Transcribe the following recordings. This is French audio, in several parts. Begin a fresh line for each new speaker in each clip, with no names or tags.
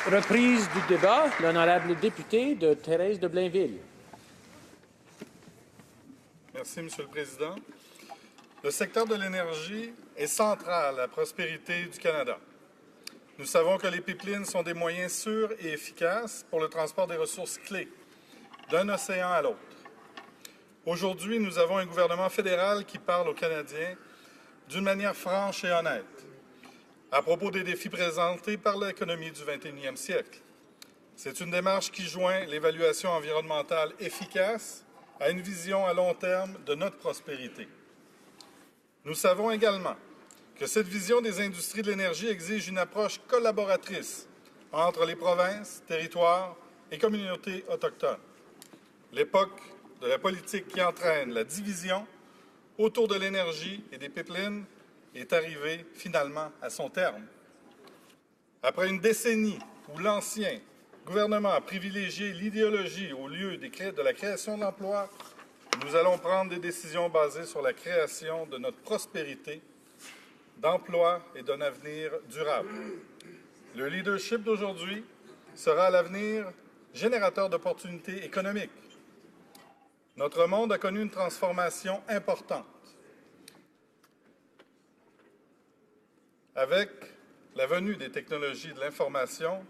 Reprise du débat, l'honorable député de Thérèse de Blainville.
Merci, Monsieur le Président. Le secteur de l'énergie est central à la prospérité du Canada. Nous savons que les pipelines sont des moyens sûrs et efficaces pour le transport des ressources clés d'un océan à l'autre. Aujourd'hui, nous avons un gouvernement fédéral qui parle aux Canadiens d'une manière franche et honnête à propos des défis présentés par l'économie du 21e siècle. C'est une démarche qui joint l'évaluation environnementale efficace à une vision à long terme de notre prospérité. Nous savons également que cette vision des industries de l'énergie exige une approche collaboratrice entre les provinces, territoires et communautés autochtones. L'époque de la politique qui entraîne la division autour de l'énergie et des pipelines est arrivée finalement à son terme. Après une décennie où l'ancien gouvernement a privilégié l'idéologie au lieu de la création d'emplois, nous allons prendre des décisions basées sur la création de notre prospérité, d'emplois et d'un avenir durable. Le leadership d'aujourd'hui sera à l'avenir générateur d'opportunités économiques. Notre monde a connu une transformation importante. Avec la venue des technologies de l'information,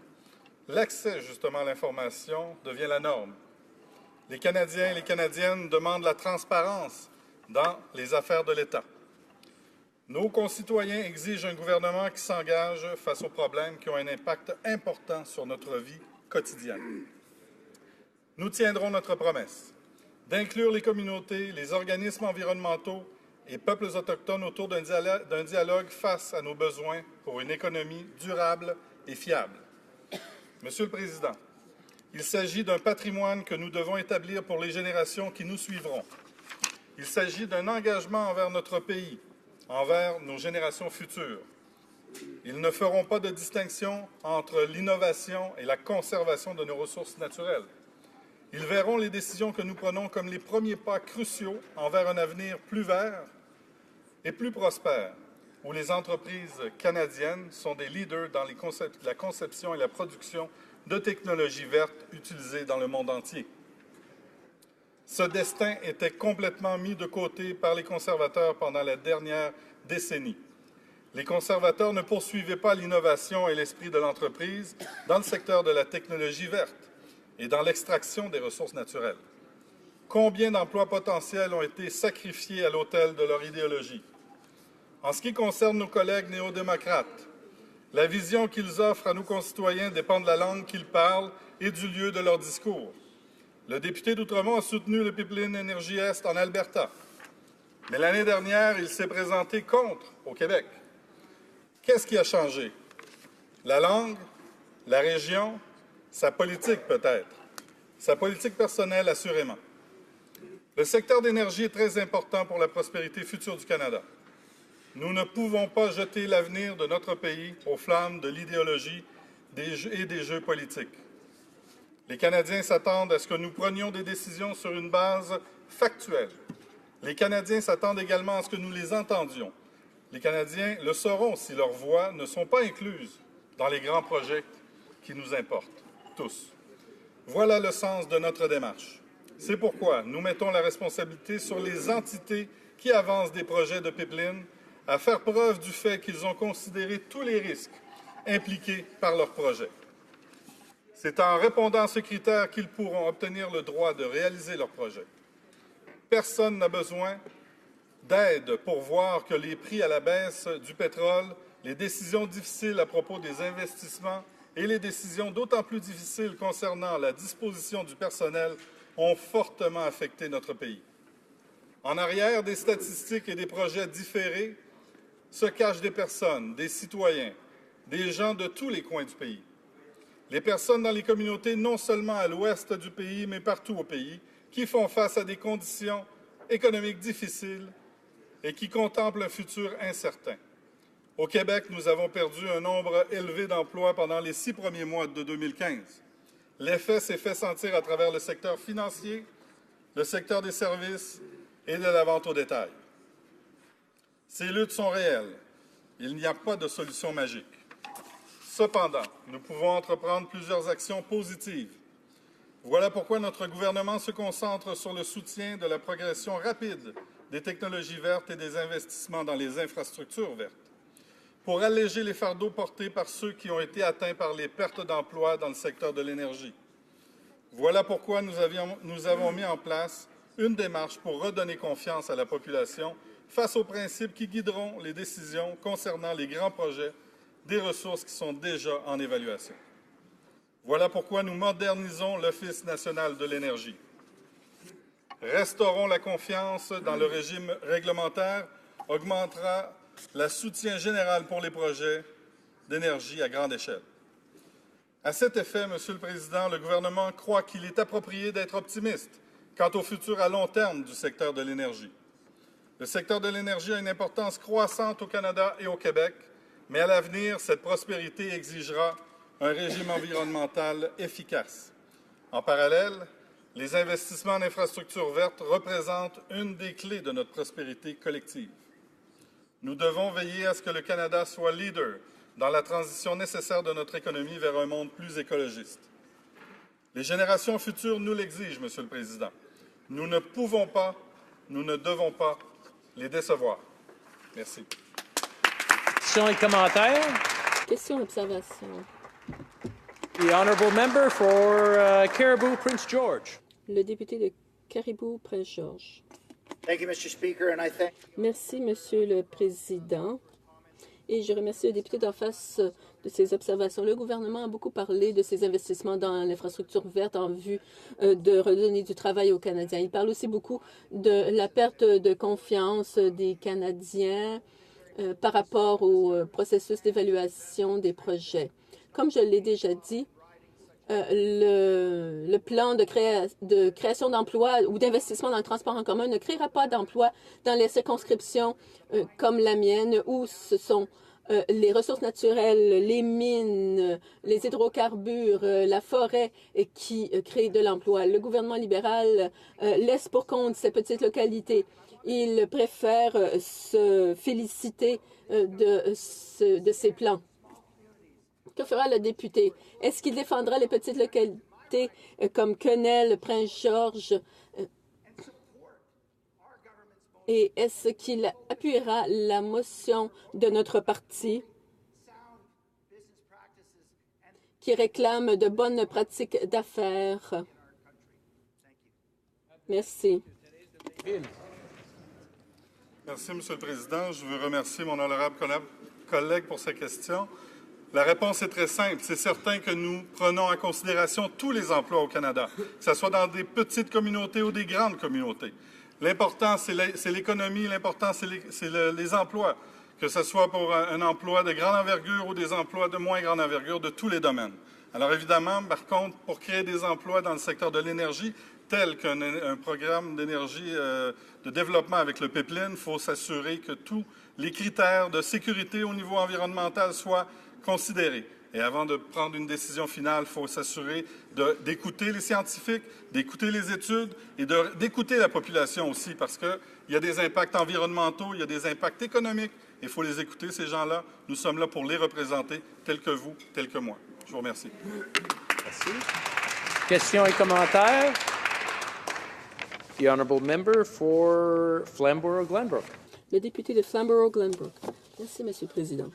l'accès justement à l'information devient la norme. Les Canadiens et les Canadiennes demandent la transparence dans les affaires de l'État. Nos concitoyens exigent un gouvernement qui s'engage face aux problèmes qui ont un impact important sur notre vie quotidienne. Nous tiendrons notre promesse d'inclure les communautés, les organismes environnementaux et peuples autochtones autour d'un dialogue face à nos besoins pour une économie durable et fiable. Monsieur le Président, il s'agit d'un patrimoine que nous devons établir pour les générations qui nous suivront. Il s'agit d'un engagement envers notre pays, envers nos générations futures. Ils ne feront pas de distinction entre l'innovation et la conservation de nos ressources naturelles. Ils verront les décisions que nous prenons comme les premiers pas cruciaux envers un avenir plus vert et plus prospère, où les entreprises canadiennes sont des leaders dans la conception et la production de technologies vertes utilisées dans le monde entier. Ce destin était complètement mis de côté par les conservateurs pendant la dernière décennie. Les conservateurs ne poursuivaient pas l'innovation et l'esprit de l'entreprise dans le secteur de la technologie verte et dans l'extraction des ressources naturelles. Combien d'emplois potentiels ont été sacrifiés à l'autel de leur idéologie? En ce qui concerne nos collègues néo-démocrates, la vision qu'ils offrent à nos concitoyens dépend de la langue qu'ils parlent et du lieu de leur discours. Le député d'Outremont a soutenu le pipeline Énergie Est en Alberta. Mais l'année dernière, il s'est présenté contre au Québec. Qu'est-ce qui a changé? La langue? La région? Sa politique peut-être? Sa politique personnelle assurément. Le secteur d'énergie est très important pour la prospérité future du Canada. Nous ne pouvons pas jeter l'avenir de notre pays aux flammes de l'idéologie et des jeux politiques. Les Canadiens s'attendent à ce que nous prenions des décisions sur une base factuelle. Les Canadiens s'attendent également à ce que nous les entendions. Les Canadiens le sauront si leurs voix ne sont pas incluses dans les grands projets qui nous importent, tous. Voilà le sens de notre démarche. C'est pourquoi nous mettons la responsabilité sur les entités qui avancent des projets de pipeline à faire preuve du fait qu'ils ont considéré tous les risques impliqués par leur projet. C'est en répondant à ce critère qu'ils pourront obtenir le droit de réaliser leur projet. Personne n'a besoin d'aide pour voir que les prix à la baisse du pétrole, les décisions difficiles à propos des investissements et les décisions d'autant plus difficiles concernant la disposition du personnel ont fortement affecté notre pays. En arrière des statistiques et des projets différés se cachent des personnes, des citoyens, des gens de tous les coins du pays. Les personnes dans les communautés, non seulement à l'ouest du pays, mais partout au pays, qui font face à des conditions économiques difficiles et qui contemplent un futur incertain. Au Québec, nous avons perdu un nombre élevé d'emplois pendant les 6 premiers mois de 2015. L'effet s'est fait sentir à travers le secteur financier, le secteur des services et de la vente au détail. Ces luttes sont réelles. Il n'y a pas de solution magique. Cependant, nous pouvons entreprendre plusieurs actions positives. Voilà pourquoi notre gouvernement se concentre sur le soutien de la progression rapide des technologies vertes et des investissements dans les infrastructures vertes, pour alléger les fardeaux portés par ceux qui ont été atteints par les pertes d'emplois dans le secteur de l'énergie. Voilà pourquoi nous avons mis en place une démarche pour redonner confiance à la population face aux principes qui guideront les décisions concernant les grands projets des ressources qui sont déjà en évaluation. Voilà pourquoi nous modernisons l'Office national de l'énergie. Restaurons la confiance dans le régime réglementaire, augmentera le soutien général pour les projets d'énergie à grande échelle. À cet effet, Monsieur le Président, le gouvernement croit qu'il est approprié d'être optimiste quant au futur à long terme du secteur de l'énergie. Le secteur de l'énergie a une importance croissante au Canada et au Québec, mais à l'avenir, cette prospérité exigera un régime environnemental efficace. En parallèle, les investissements en infrastructures vertes représentent une des clés de notre prospérité collective. Nous devons veiller à ce que le Canada soit leader dans la transition nécessaire de notre économie vers un monde plus écologiste. Les générations futures nous l'exigent, Monsieur le Président. Nous ne pouvons pas, nous ne devons pas les décevoir. Merci.
Questions et commentaires?
Questions et observations.
The honourable member for Caribou, Prince George.
Le député de Caribou, Prince George.
Thank you, Mr. Speaker, and I thank.
Merci, Monsieur le Président. Et je remercie le député d'en face de ses observations. Le gouvernement a beaucoup parlé de ses investissements dans l'infrastructure verte en vue de redonner du travail aux Canadiens. Il parle aussi beaucoup de la perte de confiance des Canadiens par rapport au processus d'évaluation des projets. Comme je l'ai déjà dit, le plan de création d'emplois ou d'investissement dans le transport en commun ne créera pas d'emplois dans les circonscriptions comme la mienne, où ce sont les ressources naturelles, les mines, les hydrocarbures, la forêt qui créent de l'emploi. Le gouvernement libéral laisse pour compte ces petites localités. Il préfère se féliciter de ces plans. Que fera le député? Est-ce qu'il défendra les petites localités comme Quesnel, Prince-Georges? Et est-ce qu'il appuiera la motion de notre parti qui réclame de bonnes pratiques d'affaires? Merci.
Merci, Monsieur le Président. Je veux remercier mon honorable collègue pour sa question. La réponse est très simple. C'est certain que nous prenons en considération tous les emplois au Canada, que ce soit dans des petites communautés ou des grandes communautés. L'important, c'est l'économie, l'important, c'est les emplois, que ce soit pour un emploi de grande envergure ou des emplois de moins grande envergure, de tous les domaines. Alors évidemment, par contre, pour créer des emplois dans le secteur de l'énergie, tel qu'un programme d'énergie de développement avec le pipeline, il faut s'assurer que tous les critères de sécurité au niveau environnemental soient considérés. Et avant de prendre une décision finale, il faut s'assurer d'écouter les scientifiques, d'écouter les études et d'écouter la population aussi, parce qu'il y a des impacts environnementaux, il y a des impacts économiques. Il faut les écouter, ces gens-là. Nous sommes là pour les représenter, tels que vous, tels que moi. Je vous remercie.
Merci. Questions et commentaires? The honourable member for Flamborough-Glenbrook.
Le député de Flamborough-Glenbrook. Merci, Monsieur le Président.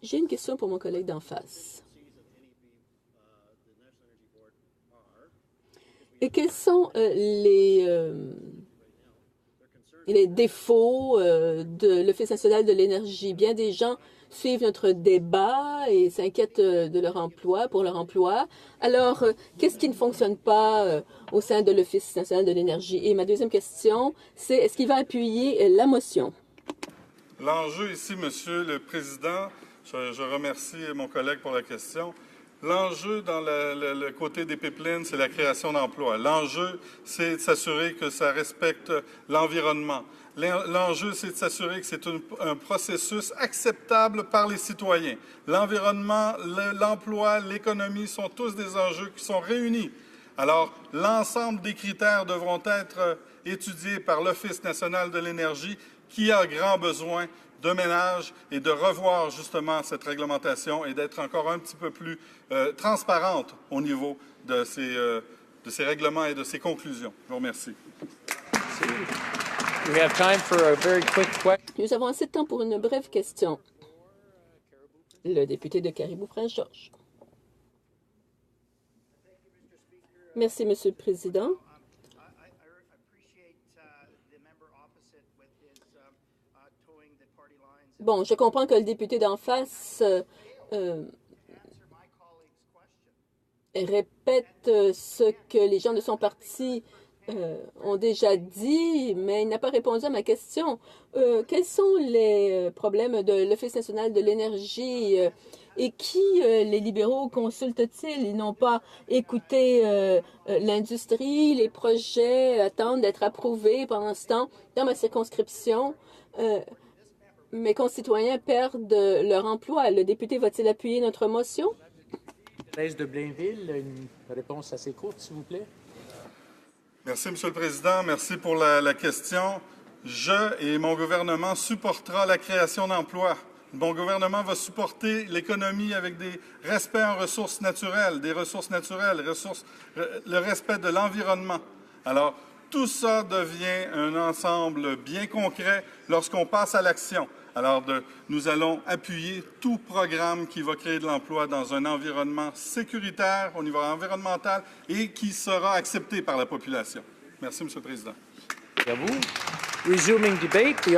J'ai une question pour mon collègue d'en face. Et quels sont les défauts de l'Office national de l'énergie? Bien des gens suivent notre débat et s'inquiètent de leur emploi, pour leur emploi. Alors, qu'est-ce qui ne fonctionne pas au sein de l'Office national de l'énergie? Et ma deuxième question, c'est est-ce qu'il va appuyer la motion?
L'enjeu ici, Monsieur le Président, je remercie mon collègue pour la question. L'enjeu dans le côté des pipelines, c'est la création d'emplois. L'enjeu, c'est de s'assurer que ça respecte l'environnement. L'enjeu, c'est de s'assurer que c'est un processus acceptable par les citoyens. L'environnement, l'emploi, l'économie sont tous des enjeux qui sont réunis. Alors, l'ensemble des critères devront être étudiés par l'Office national de l'énergie qui a grand besoin de ménage et de revoir justement cette réglementation et d'être encore un petit peu plus transparente au niveau de ces règlements et de ces conclusions. Je vous remercie.
We have time for a very quick question.
Nous avons assez de temps pour une brève question. Le député de Caribou-Prince-Georges. Merci, Monsieur le Président. Bon, je comprends que le député d'en face répète ce que les gens de son parti ont déjà dit, mais il n'a pas répondu à ma question. Quels sont les problèmes de l'Office national de l'énergie et qui les libéraux consultent-ils? Ils n'ont pas écouté l'industrie, les projets attendent d'être approuvés pendant ce temps. Dans ma circonscription, mes concitoyens perdent leur emploi. Le député va-t-il appuyer notre motion?
Thérèse de Blainville, une réponse assez courte, s'il vous plaît.
Merci, Monsieur le Président. Merci pour la question. Je et mon gouvernement supportera la création d'emplois. Mon gouvernement va supporter l'économie avec des respects en ressources naturelles, le respect de l'environnement. Alors, tout ça devient un ensemble bien concret lorsqu'on passe à l'action. Alors, nous allons appuyer tout programme qui va créer de l'emploi dans un environnement sécuritaire au niveau environnemental et qui sera accepté par la population. Merci, Monsieur le Président.
À vous. Resuming debate, the